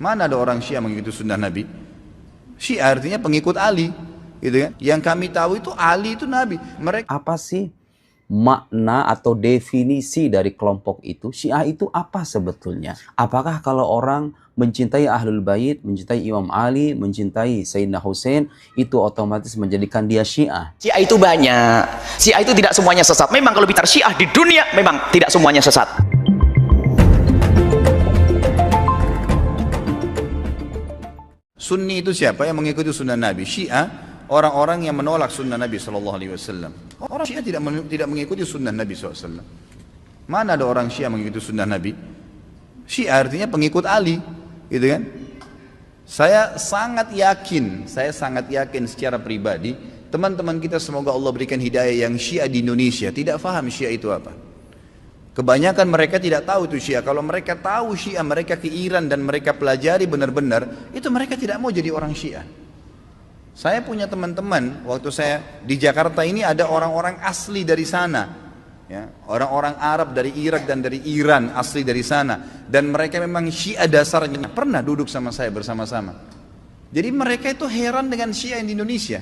Mana ada orang Syiah mengikuti sunnah Nabi? Syiah artinya pengikut Ali, gitu kan? Yang kami tahu itu Ali itu Nabi. Mereka Apa sih makna atau definisi dari kelompok itu? Syiah itu apa sebetulnya? Apakah kalau orang mencintai Ahlul Bait, mencintai Imam Ali, mencintai Sayyidina Hussein, itu otomatis menjadikan dia Syiah? Syiah itu banyak. Syiah itu tidak semuanya sesat. Memang kalau bicara Syiah di dunia memang tidak semuanya sesat. Sunni itu siapa yang mengikuti sunnah Nabi? Syiah orang-orang yang menolak sunnah Nabi SAW. Orang Syiah tidak mengikuti sunnah Nabi SAW. Mana ada orang Syiah mengikuti sunnah Nabi? Syiah artinya pengikut Ali, gitu kan? Saya sangat yakin secara pribadi, teman-teman kita semoga Allah berikan hidayah yang Syiah di Indonesia tidak faham Syiah itu apa. Kebanyakan mereka tidak tahu itu Syiah. Kalau mereka tahu Syiah, mereka ke Iran dan mereka pelajari benar-benar, itu mereka tidak mau jadi orang Syiah. Saya punya teman-teman, waktu saya di Jakarta ini ada orang-orang asli dari sana, ya, orang-orang Arab dari Irak dan dari Iran asli dari sana, dan mereka memang Syiah dasarnya, pernah duduk sama saya bersama-sama. Jadi mereka itu heran dengan Syiah di Indonesia.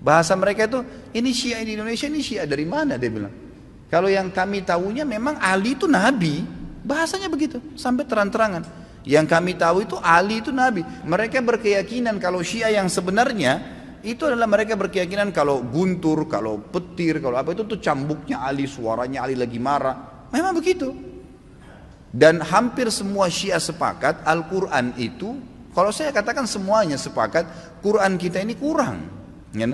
Bahasa mereka itu, ini Syiah di Indonesia, ini Syiah dari mana, dia bilang. Kalau yang kami tahunya memang Ali itu Nabi, bahasanya begitu, sampai terang-terangan. Yang kami tahu itu Ali itu Nabi. Mereka berkeyakinan kalau Syiah yang sebenarnya, itu adalah mereka berkeyakinan kalau guntur, kalau petir, kalau apa itu tuh cambuknya Ali, suaranya Ali lagi marah. Memang begitu. Dan hampir semua Syiah sepakat, Al-Quran itu, kalau saya katakan semuanya sepakat, Quran kita ini kurang. Ya,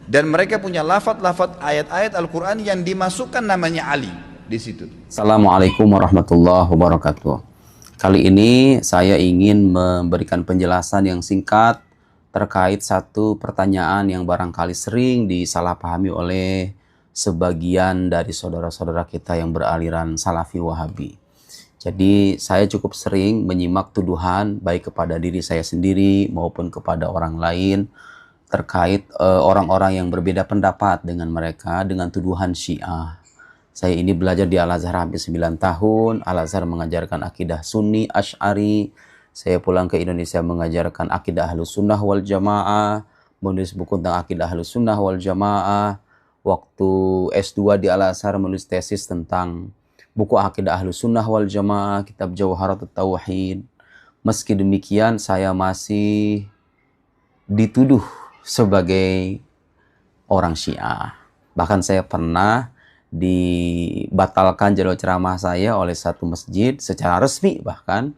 dan mereka punya lafaz-lafaz ayat-ayat Al-Quran yang dimasukkan namanya Ali di situ. Assalamualaikum warahmatullahi wabarakatuh. Kali ini saya ingin memberikan penjelasan yang singkat terkait satu pertanyaan yang barangkali sering disalahpahami oleh sebagian dari saudara-saudara kita yang beraliran Salafi Wahabi. Jadi saya cukup sering menyimak tuduhan baik kepada diri saya sendiri maupun kepada orang lain terkait orang-orang yang berbeda pendapat dengan mereka dengan tuduhan Syiah. Saya ini belajar di Al-Azhar hampir 9 tahun. Al-Azhar mengajarkan akidah Sunni Asy'ari. Saya pulang ke Indonesia mengajarkan akidah Ahlus Sunnah wal Jamaah, menulis buku tentang akidah Ahlus Sunnah wal Jamaah. Waktu S2 di Al-Azhar menulis tesis tentang buku akidah Ahlus Sunnah wal Jamaah, kitab Jawharatut Tauhid. Meski demikian saya masih dituduh sebagai orang Syiah. Bahkan saya pernah dibatalkan jadwal ceramah saya oleh satu masjid secara resmi bahkan.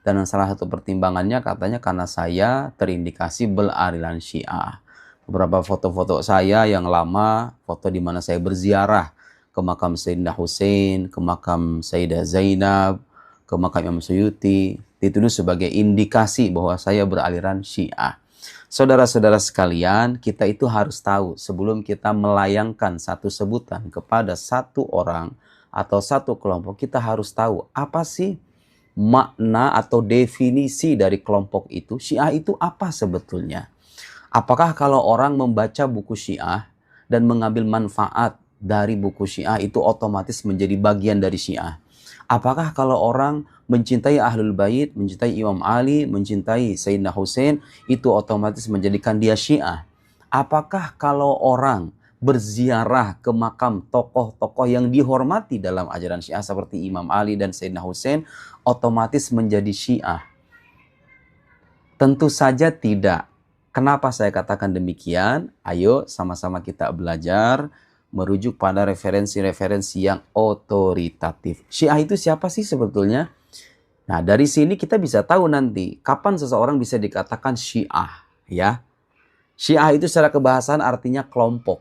Dan salah satu pertimbangannya katanya karena saya terindikasi beraliran Syiah. Beberapa foto-foto saya yang lama, foto di mana saya berziarah ke makam Sayyidina Hussein, ke makam Sayyidah Zainab, ke makam Imam Suyuti, dituduh sebagai indikasi bahwa saya beraliran Syiah. Saudara-saudara sekalian, kita itu harus tahu sebelum kita melayangkan satu sebutan kepada satu orang atau satu kelompok, kita harus tahu apa sih makna atau definisi dari kelompok itu. Syiah itu apa sebetulnya? Apakah kalau orang membaca buku Syiah dan mengambil manfaat dari buku Syiah itu otomatis menjadi bagian dari Syiah? Apakah kalau orang mencintai Ahlul Bait, mencintai Imam Ali, mencintai Sayyidina Hussein, itu otomatis menjadikan dia Syiah? Apakah kalau orang berziarah ke makam tokoh-tokoh yang dihormati dalam ajaran Syiah seperti Imam Ali dan Sayyidina Hussein, otomatis menjadi Syiah? Tentu saja tidak. Kenapa saya katakan demikian? Ayo sama-sama kita belajar merujuk pada referensi-referensi yang otoritatif. Syiah itu siapa sih sebetulnya? Nah, dari sini kita bisa tahu nanti kapan seseorang bisa dikatakan Syiah, ya. Syiah itu secara kebahasaan artinya kelompok.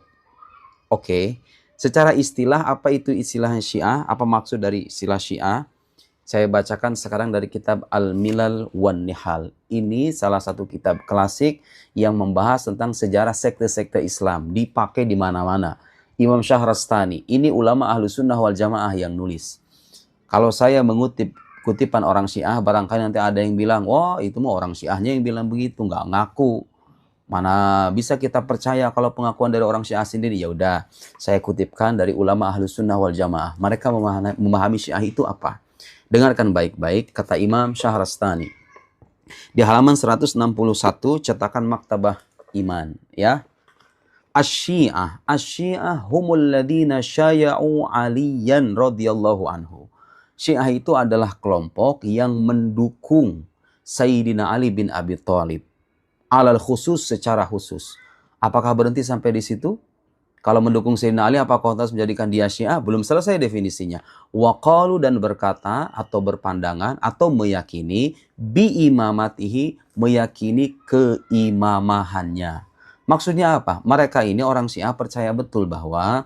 Oke. Secara istilah, apa itu istilah Syiah? Apa maksud dari istilah Syiah? Saya bacakan sekarang dari kitab Al-Milal wan Nihal. Ini salah satu kitab klasik yang membahas tentang sejarah sekte-sekte Islam, dipakai di mana-mana. Imam Syahrastani, ini ulama Ahlus Sunnah wal Jamaah yang nulis. Kalau saya mengutip kutipan orang Syiah, barangkali nanti ada yang bilang, wah itu mah orang Syiahnya yang bilang begitu, nggak ngaku. Mana bisa kita percaya kalau pengakuan dari orang Syiah sendiri? Ya udah, saya kutipkan dari ulama Ahlus Sunnah wal Jamaah. Mereka memahami Syiah itu apa? Dengarkan baik-baik kata Imam Syahrastani. Di halaman 161 cetakan Maktabah Iman, ya. Asy-Syiah humul ladzina syaya'u Aliyan radhiyallahu anhu. Syiah itu adalah kelompok yang mendukung Sayyidina Ali bin Abi Thalib alal khusus, secara khusus. Apakah berhenti sampai di situ? Kalau mendukung Sayyidina Ali, apakah harus menjadikan dia Syiah? Belum selesai definisinya. Waqalu, dan berkata atau berpandangan atau meyakini bi imamatihi, meyakini keimamahannya. Maksudnya apa? Mereka ini orang Syiah percaya betul bahwa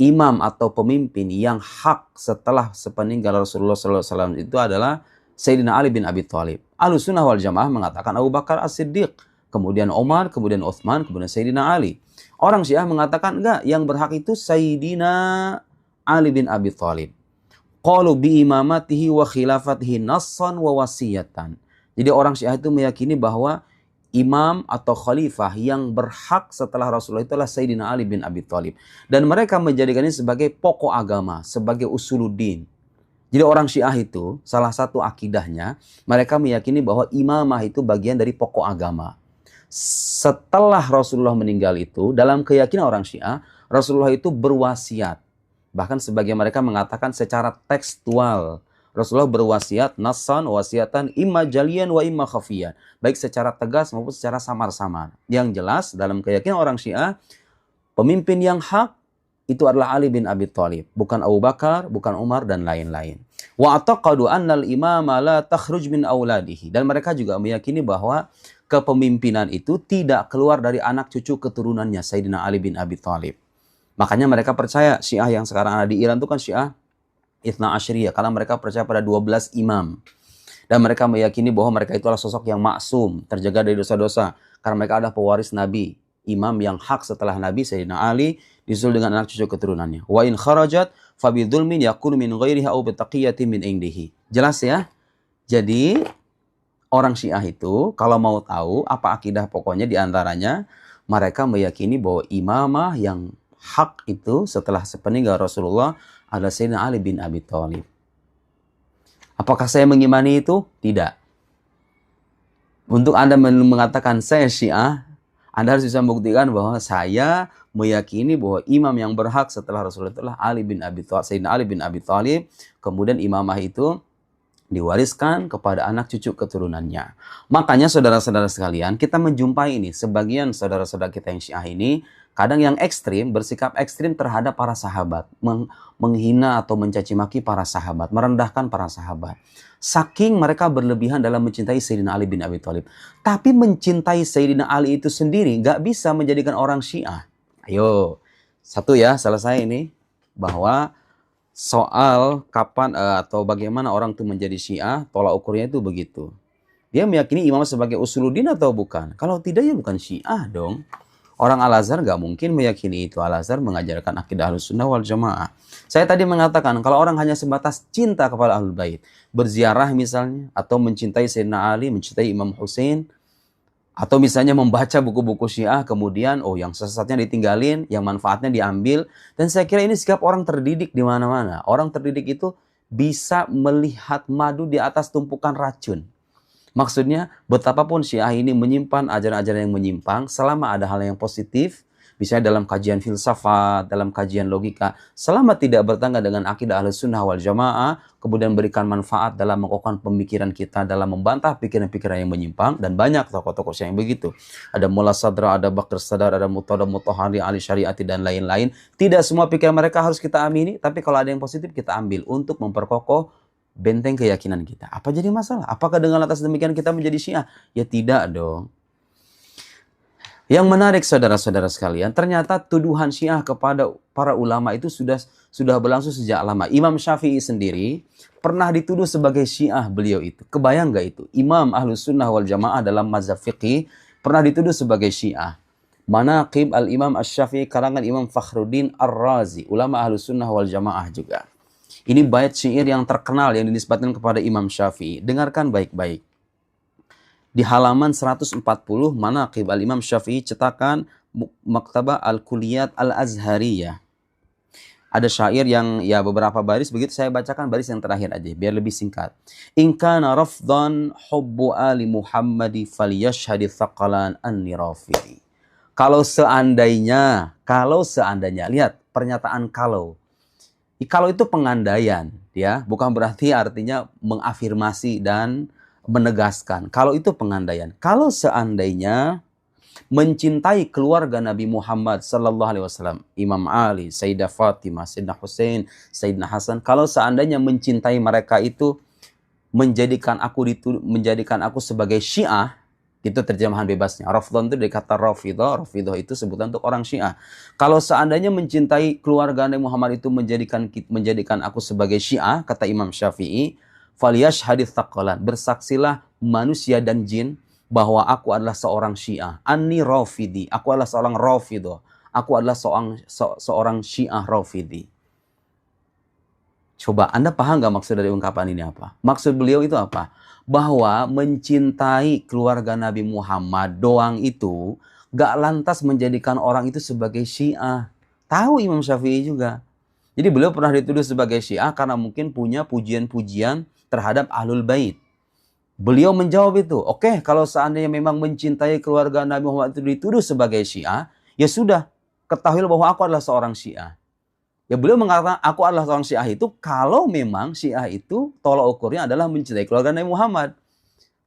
imam atau pemimpin yang hak setelah sepeninggal Rasulullah SAW itu adalah Sayyidina Ali bin Abi Thalib. Ahlussunnah wal Jamaah mengatakan Abu Bakar As-Siddiq, kemudian Umar, kemudian Utsman, kemudian Sayyidina Ali. Orang Syiah mengatakan enggak, yang berhak itu Sayyidina Ali bin Abi Thalib. Qalu bi imamatihi wa khilafatihi nassan wa wasiyatan. Jadi orang Syiah itu meyakini bahwa imam atau khalifah yang berhak setelah Rasulullah itulah Sayyidina Ali bin Abi Thalib. Dan mereka menjadikannya sebagai pokok agama, sebagai usuluddin. Jadi orang Syiah itu salah satu akidahnya, mereka meyakini bahwa imamah itu bagian dari pokok agama. Setelah Rasulullah meninggal itu, dalam keyakinan orang Syiah, Rasulullah itu berwasiat. Bahkan sebagian mereka mengatakan secara tekstual, Rasulullah berwasiat, nassan, wasiatan, imma jalian wa imma khafiyan. Baik secara tegas maupun secara samar-samar. Yang jelas, dalam keyakinan orang Syiah, pemimpin yang hak, itu adalah Ali bin Abi Thalib. Bukan Abu Bakar, bukan Umar, dan lain-lain. Wa ataqadu annal imama la takhruj min auladihi. Dan mereka juga meyakini bahwa kepemimpinan itu tidak keluar dari anak cucu keturunannya Sayyidina Ali bin Abi Thalib. Makanya mereka percaya Syiah yang sekarang ada di Iran itu kan Syiah Ithna Asyriyah, karena mereka percaya pada 12 imam. Dan mereka meyakini bahwa mereka itu adalah sosok yang maksum, terjaga dari dosa-dosa, karena mereka adalah pewaris Nabi, imam yang hak setelah Nabi Sayyidina Ali disusul dengan anak cucu keturunannya. Wa in kharajat fa bidzulmin yakunu min ghairiha aw bitaqiyatin min indihi. Jelas ya? Jadi orang Syiah itu kalau mau tahu apa akidah pokoknya diantaranya mereka meyakini bahwa imamah yang hak itu setelah sepeninggal Rasulullah adalah Sayyidina Ali bin Abi Thalib. Apakah saya mengimani itu? Tidak. Untuk Anda mengatakan saya Syiah, Anda harus bisa membuktikan bahwa saya meyakini bahwa imam yang berhak setelah Rasulullah adalah Ali bin Abi Thalib, Sayyidina Ali bin Abi Thalib. Kemudian imamah itu diwariskan kepada anak cucu keturunannya. Makanya saudara-saudara sekalian, kita menjumpai ini. Sebagian saudara-saudara kita yang Syiah ini, kadang yang ekstrim, bersikap ekstrim terhadap para sahabat. Menghina atau mencaci maki para sahabat. Merendahkan para sahabat. Saking mereka berlebihan dalam mencintai Sayyidina Ali bin Abi Thalib. Tapi mencintai Sayyidina Ali itu sendiri gak bisa menjadikan orang Syiah. Ayo, satu ya, selesai ini. Bahwa soal kapan atau bagaimana orang itu menjadi Syiah, tolak ukurnya itu begitu. Dia meyakini imam sebagai usuluddin atau bukan? Kalau tidak ya bukan Syiah dong. Orang Al-Azhar gak mungkin meyakini itu. Al-Azhar mengajarkan akidah Ahlussunnah wal Jamaah. Saya tadi mengatakan kalau orang hanya sebatas cinta kepada Ahlul Bait, berziarah misalnya, atau mencintai Sayyidina Ali, mencintai Imam Hussein, atau misalnya membaca buku-buku Syiah, kemudian yang sesatnya ditinggalin, yang manfaatnya diambil. Dan saya kira ini sikap orang terdidik di mana-mana. Orang terdidik itu bisa melihat madu di atas tumpukan racun. Maksudnya betapapun Syiah ini menyimpan ajaran-ajaran yang menyimpang, selama ada hal yang positif, misalnya dalam kajian filsafat, dalam kajian logika, selama tidak bertangga dengan akidah Ahlussunnah wal Jamaah, kemudian berikan manfaat dalam mengokohkan pemikiran kita, dalam membantah pikiran-pikiran yang menyimpang, dan banyak tokoh-tokoh yang begitu. Ada Mullah Sadra, ada Bakr Sadar, ada Murtada Mutahhari, Ali Syariati, dan lain-lain. Tidak semua pikiran mereka harus kita amini, tapi kalau ada yang positif kita ambil untuk memperkokoh benteng keyakinan kita. Apa jadi masalah? Apakah dengan atas demikian kita menjadi Syiah? Ya tidak dong. Yang menarik saudara-saudara sekalian, ternyata tuduhan Syiah kepada para ulama itu sudah berlangsung sejak lama. Imam Syafi'i sendiri pernah dituduh sebagai Syiah beliau itu. Kebayang gak itu? Imam Ahlussunnah wal Jamaah dalam mazhab fiqih pernah dituduh sebagai Syiah. Manaqib al-Imam Asy-Syafi'i karangan Imam Fakhruddin Ar-Razi, ulama Ahlussunnah wal Jamaah juga. Ini bait syair yang terkenal yang dinisbatkan kepada Imam Syafi'i. Dengarkan baik-baik. Di halaman 140 Manaqib al-Imam Syafi'i cetakan Maktabah Al-Kulliyat Al-Azhariyah. ada syair yang ya beberapa baris begitu, saya bacakan baris yang terakhir aja biar lebih singkat. In kana rafdhan hubbu ali Muhammadi falyashhadi thaqalan anni rafidi. Kalau seandainya, lihat pernyataan kalau. Kalau itu pengandaian, ya, bukan berarti artinya mengafirmasi dan menegaskan. Kalau itu pengandaian. Kalau seandainya mencintai keluarga Nabi Muhammad sallallahu alaihi wasallam, Imam Ali, Sayyidah Fatimah, Sayyidina Hussein, Sayyidina Hasan, kalau seandainya mencintai mereka itu menjadikan aku sebagai Syiah, itu terjemahan bebasnya. Rafdhan itu dari kata Rafidah. Rafidah itu sebutan untuk orang Syiah. Kalau seandainya mencintai keluarga Nabi Muhammad itu menjadikan aku sebagai Syiah, kata Imam Syafi'i, falyashhadits tsaqalan, bersaksilah manusia dan jin bahwa aku adalah seorang Syiah. Anni Rafidi, aku adalah seorang Rafidah. Aku adalah seorang Syiah Rafidi. Coba Anda paham nggak maksud dari ungkapan ini apa? Maksud beliau itu apa? Bahwa mencintai keluarga Nabi Muhammad doang itu gak lantas menjadikan orang itu sebagai Syiah. Tahu Imam Syafi'i juga. Jadi beliau pernah dituduh sebagai Syiah karena mungkin punya pujian-pujian terhadap Ahlul Bait. Beliau menjawab itu, oke, kalau seandainya memang mencintai keluarga Nabi Muhammad itu dituduh sebagai Syiah, ya sudah, ketahuilah bahwa aku adalah seorang Syiah. Ya beliau mengatakan aku adalah seorang Syiah itu kalau memang Syiah itu tolak ukurnya adalah mencintai keluarga Nabi Muhammad.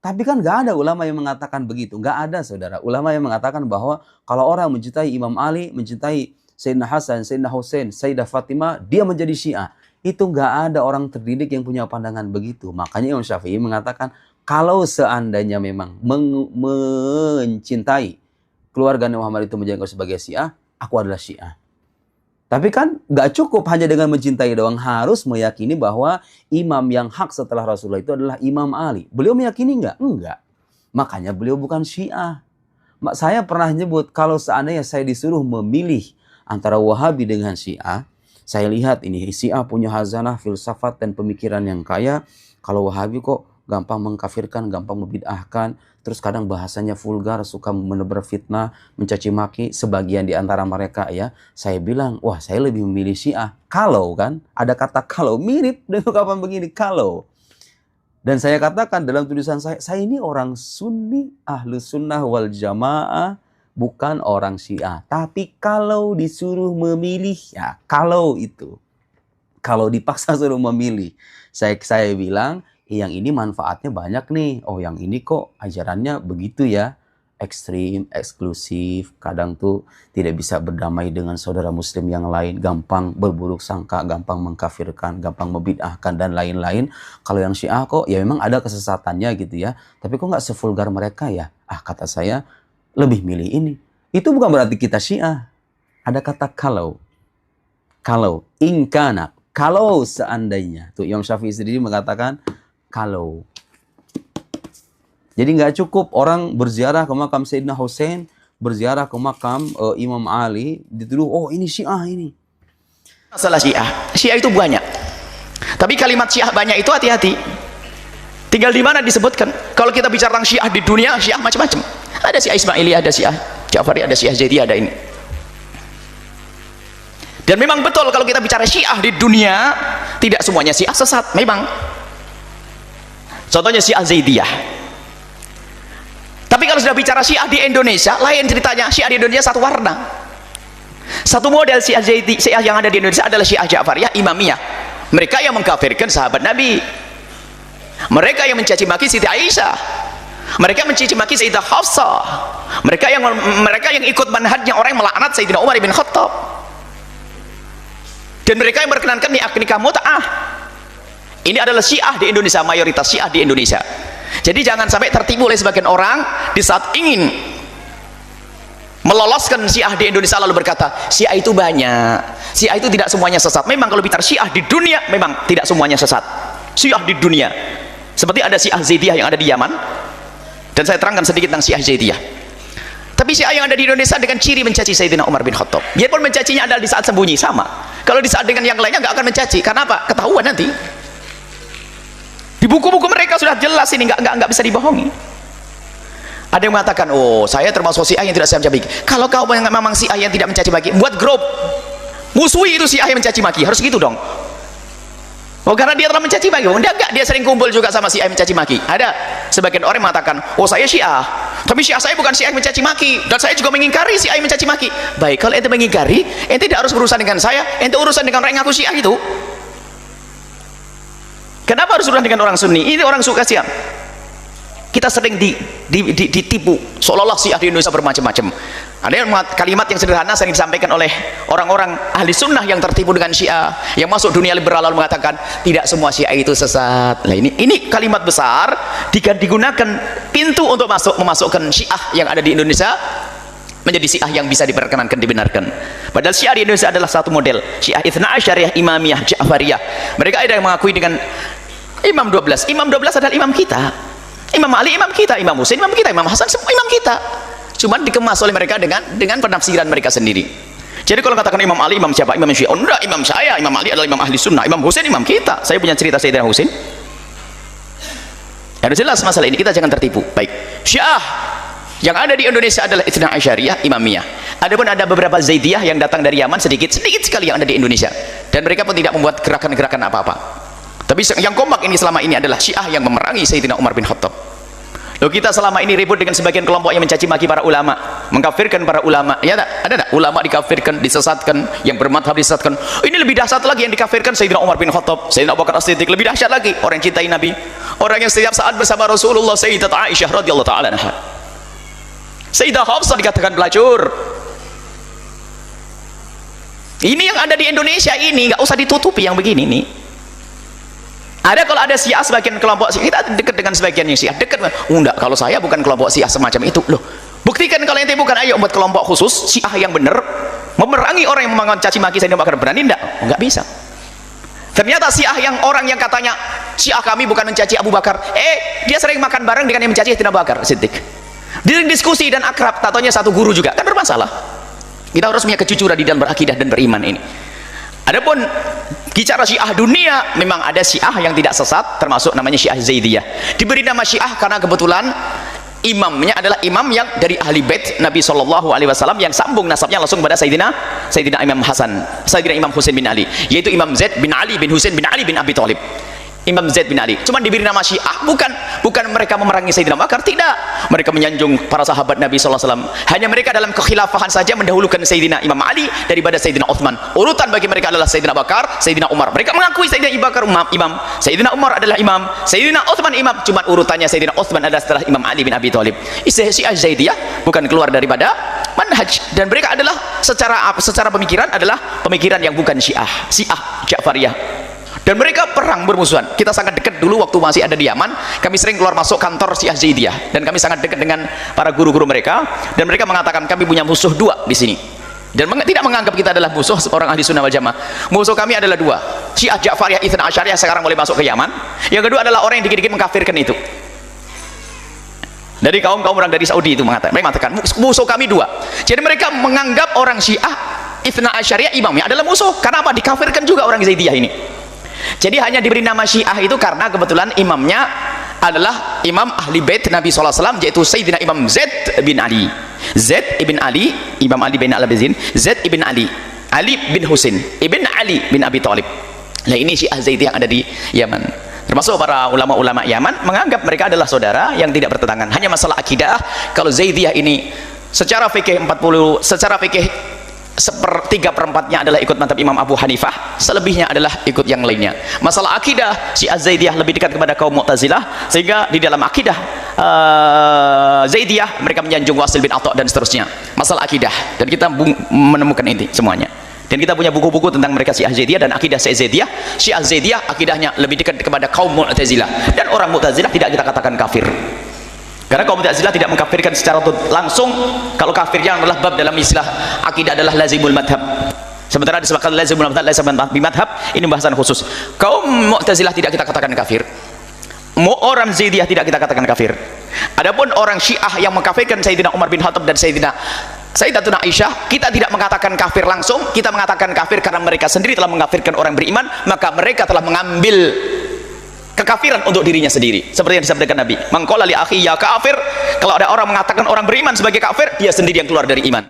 Tapi kan gak ada ulama yang mengatakan begitu. Gak ada saudara. Ulama yang mengatakan bahwa kalau orang mencintai Imam Ali, mencintai Sayyidina Hasan, Sayyidina Hussein, Sayyidah Fatimah, dia menjadi Syiah. Itu gak ada orang terdidik yang punya pandangan begitu. Makanya Imam Syafi'i mengatakan kalau seandainya memang mencintai keluarga Nabi Muhammad itu menjadikan sebagai Syiah, aku adalah Syiah. Tapi kan gak cukup hanya dengan mencintai doang, harus meyakini bahwa imam yang hak setelah Rasulullah itu adalah Imam Ali. Beliau meyakini nggak? Enggak. Makanya beliau bukan Syiah. Saya pernah nyebut kalau seandainya saya disuruh memilih antara Wahabi dengan Syiah, saya lihat ini Syiah punya hazanah, filsafat dan pemikiran yang kaya. Kalau Wahabi kok gampang mengkafirkan, gampang membid'ahkan, terus kadang bahasanya vulgar, suka menebar fitnah, mencaci maki sebagian di antara mereka ya. Saya bilang, wah saya lebih memilih Syiah. Kalau kan, ada kata kalau, mirip dengan kapan begini, kalau. Dan saya katakan dalam tulisan saya ini orang Sunni, ahlu sunnah wal jamaah, bukan orang Syiah. Tapi kalau disuruh memilih, ya kalau itu. Kalau dipaksa suruh memilih, saya bilang, yang ini manfaatnya banyak nih. Oh yang ini kok ajarannya begitu ya. Ekstrim, eksklusif. Kadang tuh tidak bisa berdamai dengan saudara muslim yang lain. Gampang berburuk sangka, gampang mengkafirkan, gampang membid'ahkan dan lain-lain. Kalau yang Syiah kok ya memang ada kesesatannya gitu ya. Tapi kok nggak sevulgar mereka ya. Kata saya lebih milih ini. Itu bukan berarti kita Syiah. Ada kata kalau. Kalau. Ingkana. Kalau seandainya. Tuh Imam Syafi'i sendiri mengatakan kalau. Jadi nggak cukup orang berziarah ke makam Sayyidina Hussein, berziarah ke makam Imam Ali, dituduh, oh ini Syiah ini. Masalah Syiah itu banyak. Tapi kalimat Syiah banyak itu hati-hati. Tinggal di mana disebutkan. Kalau kita bicara tentang Syiah di dunia, Syiah macam-macam. Ada Syiah Ismaili, ada Syiah Ja'fari, ada Syiah Zaidiyah, ada ini. Dan memang betul kalau kita bicara Syiah di dunia, tidak semuanya Syiah sesat, memang. Contohnya Syiah Zaidiyah. Tapi kalau sudah bicara Syiah di Indonesia, lain ceritanya. Syiah di Indonesia satu warna. Satu model Syiah Zaidiyah. Syiah yang ada di Indonesia adalah Syiah Ja'fariyah, Imamiyah. Mereka yang mengkafirkan sahabat Nabi. Mereka yang mencaci maki Siti Aisyah. Mereka yang mencaci maki Sayyidah Hafsah. Mereka yang ikut manhajnya orang yang melaknat Sayyidina Umar bin Khattab. Dan mereka yang berkenankan nikah mut'ah. Ini adalah Syiah di Indonesia, mayoritas Syiah di Indonesia. Jadi jangan sampai tertipu oleh sebagian orang di saat ingin meloloskan Syiah di Indonesia lalu berkata, Syiah itu banyak. Syiah itu tidak semuanya sesat. Memang kalau bicara Syiah di dunia, memang tidak semuanya sesat. Syiah di dunia. Seperti ada Syiah Zaidiyah yang ada di Yaman. Dan saya terangkan sedikit tentang Syiah Zaidiyah. Tapi Syiah yang ada di Indonesia dengan ciri mencaci Sayyidina Umar bin Khattab. Biarpun mencacinya adalah di saat sembunyi, sama. Kalau di saat dengan yang lainnya nggak akan mencaci. Karena apa? Ketahuan nanti. Di buku-buku mereka sudah jelas ini, nggak bisa dibohongi. Ada yang mengatakan, oh saya termasuk Syiah yang tidak saya mencaci maki. Kalau kau memang Syiah yang tidak mencaci maki, buat grup musuhi itu Syiah yang mencaci maki, harus gitu dong. Oh, karena dia telah mencaci maki. Enggak, dia sering kumpul juga sama Syiah mencaci maki. Ada sebagian orang mengatakan, oh saya Syiah, tapi Syiah saya bukan Syiah mencaci maki, dan saya juga mengingkari Syiah mencaci maki. Baik, kalau ente mengingkari, ente tidak harus berurusan dengan saya, ente urusan dengan orang yang ngaku Syiah itu. Kenapa harus urusan dengan orang Sunni? Ini orang suka Syiah. Kita sering ditipu seolah-olah Syiah di Indonesia bermacam-macam. Ada yang kalimat yang sederhana sering disampaikan oleh orang-orang ahli sunnah yang tertipu dengan Syiah, yang masuk dunia liberal lalu mengatakan tidak semua Syiah itu sesat. Nah, ini kalimat besar digunakan pintu untuk memasukkan Syiah yang ada di Indonesia menjadi Syiah yang bisa diperkenankan, dibenarkan. Padahal Syiah di Indonesia adalah satu model, Syiah Itsna Asyariyah, Imamiyah, Ja'fariyah. Mereka ada yang mengakui dengan Imam 12. Imam 12 adalah imam kita. Imam Ali imam kita, Imam Husain imam kita, Imam Hasan semua imam kita. Cuman dikemas oleh mereka dengan penafsiran mereka sendiri. Jadi kalau katakan Imam Ali imam siapa? Imam Syiah. Oh, enggak, imam saya, Imam Ali adalah imam ahli sunnah, Imam Husain imam kita. Saya punya cerita Sayyidina Husain. Harus jelas masalah ini, kita jangan tertipu. Baik, Syiah yang ada di Indonesia adalah Itsna Asyariyah, Imamiyah. Adapun ada beberapa Zaidiyah yang datang dari Yaman, sedikit sekali yang ada di Indonesia, dan mereka pun tidak membuat gerakan-gerakan apa-apa. Tapi yang kompak ini selama ini adalah Syiah yang memerangi Sayyidina Umar bin Khattab. Loh, kita selama ini ribut dengan sebagian kelompok yang mencaci maki para ulama, mengkafirkan para ulama. Ya tak? Ada tak? Ulama dikafirkan, disesatkan, yang bermadhab disesatkan. Ini lebih dahsyat lagi yang dikafirkan Sayyidina Umar bin Khattab, Sayyidina Abu Bakar As-Siddiq. Lebih dahsyat lagi orang yang cintai Nabi, orang yang setiap saat bersama Rasulullah, Sayyidat Aisyah radhiyallahu taala anha. Sayyidah Hafsah dikatakan pelacur. Ini yang ada di Indonesia ini, nggak usah ditutupi yang begini nih. Ada kalau ada Syiah sebagian kelompok Syiah, kita dekat dengan sebagian yang Syiah, dekat. Enggak, kalau saya bukan kelompok Syiah semacam itu. Loh, buktikan kalau ente bukan, ayo buat kelompok khusus Syiah yang benar, memerangi orang yang mencaci maki Sayyidina Abu Bakar. Berani enggak? Enggak bisa. Ternyata Syiah yang orang yang katanya Syiah kami bukan mencaci Abu Bakar, dia sering makan bareng dengan yang mencaci Sayyidina Abu Bakar Siddiq. Dia diskusi dan akrab, tatonya satu guru juga, kan bermasalah. Kita harus punya kejujuran di dalam berakidah dan beriman ini. Adapun bicara Syiah dunia, memang ada Syiah yang tidak sesat, termasuk namanya Syiah Zaidiyah. Diberi nama Syiah karena kebetulan imamnya adalah imam yang dari ahli bait Nabi SAW, yang sambung nasabnya langsung pada Sayyidina Imam Hasan, Sayyidina Imam Husain bin Ali, yaitu Imam Zaid bin Ali bin Husain bin Ali bin Abi Thalib. Imam Zaid bin Ali. Cuma diberi nama Syiah, bukan mereka memerangi Sayyidina Abu Bakar, tidak. Mereka menyanjung para sahabat Nabi SAW. Hanya mereka dalam kekhilafahan saja mendahulukan Sayyidina Imam Ali daripada Sayyidina Uthman. Urutan bagi mereka adalah Sayyidina Abu Bakar, Sayyidina Umar. Mereka mengakui Sayyidina Abu Bakar imam, Sayyidina Umar adalah imam, Sayyidina Uthman imam. Cuma urutannya Sayyidina Uthman adalah setelah Imam Ali bin Abi Thalib. Syiah Zaidiyah bukan keluar daripada manhaj, dan mereka adalah secara pemikiran adalah pemikiran yang bukan Syiah Ja'fariyah. Dan mereka perang bermusuhan. Kita sangat dekat dulu waktu masih ada di Yaman, kami sering keluar masuk kantor Syiah Zaidiyah, dan kami sangat dekat dengan para guru-guru mereka, dan mereka mengatakan kami punya musuh dua di sini, dan tidak menganggap kita adalah musuh orang ahli sunnah wal jamaah. Musuh kami adalah dua, Syiah Ja'fariyah Itsna Asyariyah sekarang boleh masuk ke Yaman. Yang kedua adalah orang yang dikit-dikit mengkafirkan itu dari kaum orang dari Saudi itu, mereka mengatakan musuh kami dua. Jadi mereka menganggap orang Syiah Itsna Asyariyah imamnya adalah musuh. Karena apa? Dikafirkan juga orang Zaidiyah ini. Jadi hanya diberi nama Syiah itu karena kebetulan imamnya adalah imam ahli bait Nabi SAW, yaitu Sayyidina Imam Zaid bin Ali. Zaid ibn Ali, Imam Ali bin Al-Abizin, Zaid ibn Ali, Ali bin Husain ibn Ali bin Abi Thalib. Nah, ini Syiah Zaidiyah yang ada di Yaman. Termasuk para ulama-ulama Yaman menganggap mereka adalah saudara yang tidak bertentangan. Hanya masalah akidah, kalau Zaidiyah ini secara fikih 3/4-nya adalah ikut mazhab Imam Abu Hanifah, selebihnya adalah ikut yang lainnya. Masalah akidah, Syiah Zaidiyah lebih dekat kepada kaum Mu'tazilah, sehingga di dalam akidah Zaidiyah mereka menyanjung Wasil bin Atha dan seterusnya. Masalah akidah, dan kita menemukan ini semuanya. Dan kita punya buku-buku tentang mereka Syiah Zaidiyah dan akidah Zaidiyah. Syiah Zaidiyah akidahnya lebih dekat kepada kaum Mu'tazilah, dan orang Mu'tazilah tidak kita katakan kafir. Karena kaum Mu'tazilah tidak mengkafirkan secara langsung. Kalau kafirnya adalah bab dalam istilah akidah adalah lazimul madhab. Sementara disebutkan lazimul madhab, lazimul madhab, ini bahasan khusus. Kaum Mu'tazilah tidak kita katakan kafir. Orang Zaidiyah tidak kita katakan kafir. Adapun orang Syiah yang mengkafirkan Sayyidina Umar bin Khattab dan Sayyidatuna Aisyah, kita tidak mengatakan kafir langsung, kita mengatakan kafir karena mereka sendiri telah mengkafirkan orang beriman, maka mereka telah mengambil kekafiran untuk dirinya sendiri, seperti yang disabdakan Nabi, mangqala li akhi ya kafir. Kalau ada orang mengatakan orang beriman sebagai kafir, dia sendiri yang keluar dari iman.